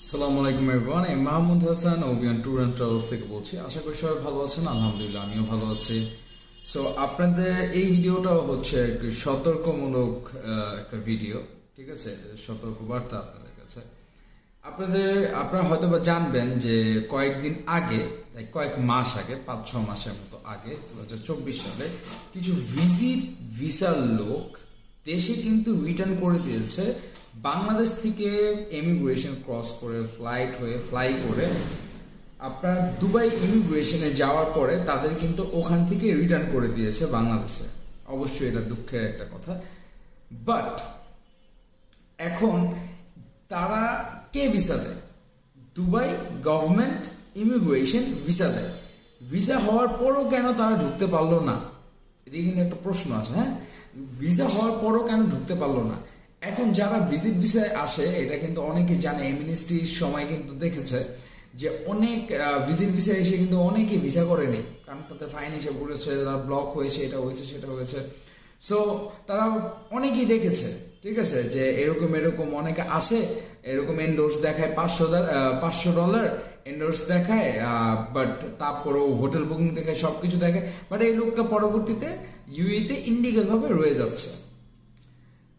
আসসালামু আলাইকুম এভরিওয়ান, আমি Mahmud Hasan Obian tour and travels থেকে বলছি। আশা করি সবাই ভালো আছেন। আলহামদুলিল্লাহ আমিও ভালো আছি। সো আপনাদের এই ভিডিওটা হচ্ছে একটি সতর্কমূলক একটা ভিডিও, ঠিক আছে? সতর্ক বার্তা আপনাদের কাছে। আপনারা হয়তো বা জানবেন যে কয়েকদিন আগে, কয়েক মাস আগে, 5-6 মাসের মতো আগে 2024 সালে কিছু ভিসার লোক দেশে কিন্তু রিটার্ন করে দিয়েছে। বাংলাদেশ থেকে ইমিগ্রেশন ক্রস করে ফ্লাই করে আপনার দুবাই ইমিগ্রেশনে যাওয়ার পরে তাদের কিন্তু ওখান থেকে রিটার্ন করে দিয়েছে বাংলাদেশে। অবশ্যই এটা দুঃখের একটা কথা, বাট এখন তারা কে ভিসা দেয়? দুবাই গভর্নমেন্ট ইমিগ্রেশন ভিসা দেয়। ভিসা হওয়ার পরও কেন তারা ঢুকতে পারলো না? এদিকে কিন্তু একটা প্রশ্ন আছে। হ্যাঁ, ভিসা হওয়ার পরও কেন ঢুকতে পারলো না? এখন যারা ভিজিট ভিসায় আসে, এটা কিন্তু অনেকে জানে, এমনিস্ট্রির সময় কিন্তু দেখেছে যে অনেক ভিজিট ভিসায় এসে কিন্তু অনেকে ভিসা করেনি, কারণ তাদের ফাইন এসে পড়েছে, তারা ব্লক হয়েছে, এটা হয়েছে সেটা হয়েছে। সো তারা অনেকেই দেখেছে, ঠিক আছে, যে এরকম অনেকে আসে, এরকম এন্ডোর্স দেখায় $500 এন্ডোর্স দেখায়, বাট তারপরেও হোটেল বুকিং দেখায়, সবকিছু দেখায়, বাট এই লোকটা পরবর্তীতে ইউএইতে ইনলিগাল ভাবে রয়ে যাচ্ছে।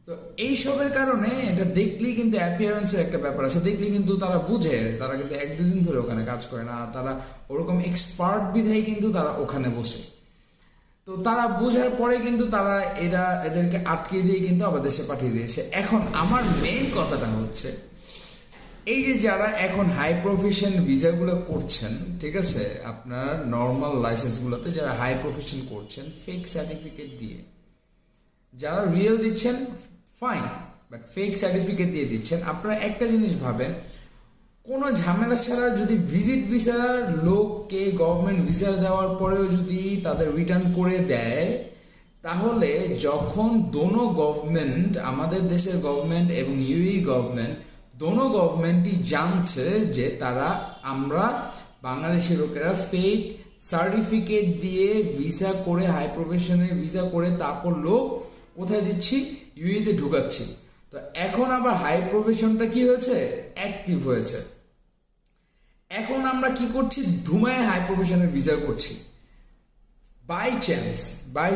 তো এইসবের কারণে এটা দেখলেই কিন্তু অ্যাপিয়ারেন্সের একটা ব্যাপার আছে, দেখলেই কিন্তু তারা বুঝে, তারা কিন্তু 1-2 দিন ধরে ওখানে কাজ করে না, তারা ওরকম এক্সপার্ট বিধায় কিন্তু তারা ওখানে বসে। তো তারা বোঝার পরে কিন্তু তারা এদেরকে আটকে দিয়ে কিন্তু আবার দেশে পাঠিয়ে দিয়েছে। এখন আমার মেইন কথাটা হচ্ছে, এই যে যারা এখন হাই প্রফেশন ভিসাগুলো করছেন, ঠিক আছে, আপনার নর্মাল লাইসেন্সগুলোতে যারা হাই প্রফেশন করছেন ফেক সার্টিফিকেট দিয়ে, যারা রিয়েল দিচ্ছেন ফাইন, বাট ফেক সার্টিফিকেট দিয়ে দিচ্ছেন। আপনারা একটা জিনিস ভাবেন, কোনো ঝামেলা ছাড়া যদি ভিজিট ভিসার লোককে গভর্নমেন্ট ভিসা দেওয়ার পরেও যদি তাদের রিটার্ন করে দেয়, তাহলে যখন দোনো গভর্নমেন্ট, আমাদের দেশের গভর্নমেন্ট এবং ইউএই গভর্নমেন্ট, দোনো গভর্নমেন্টই জানছে যে আমরা বাংলাদেশের লোকেরা ফেক সার্টিফিকেট দিয়ে ভিসা করে, হাই প্রফেশনের ভিসা করে তারপর লোক কোথায় দিচ্ছি? ইউএইতে ঢুকাচ্ছি। তো এখন আবার হাই প্রফেশনটা কি হয়েছে? অ্যাক্টিভ হয়েছে। এখন আমরা কি করছি? ধুমায় হাই প্রফেশনের ভিসা করছি। বাই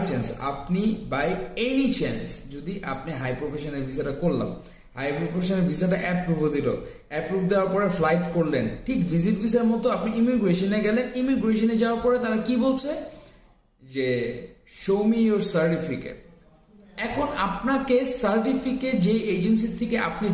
চান্স আপনি, বাই এনি চান্স যদি আপনি হাই প্রফেশনের ভিসাটা করলাম, হাই প্রফেশনের ভিসাটা অ্যাপ্রুভ দেওয়ার পরে ফ্লাইট করলেন, ঠিক ভিজিট ভিসার মতো আপনি ইমিগ্রেশনে গেলেন। ইমিগ্রেশনে যাওয়ার পরে তারা কি বলছে? যে শো মি ইউর সার্টিফিকেট। এখন আপনাকে সার্টিফিকেট যে এজেন্সি থেকে আপনি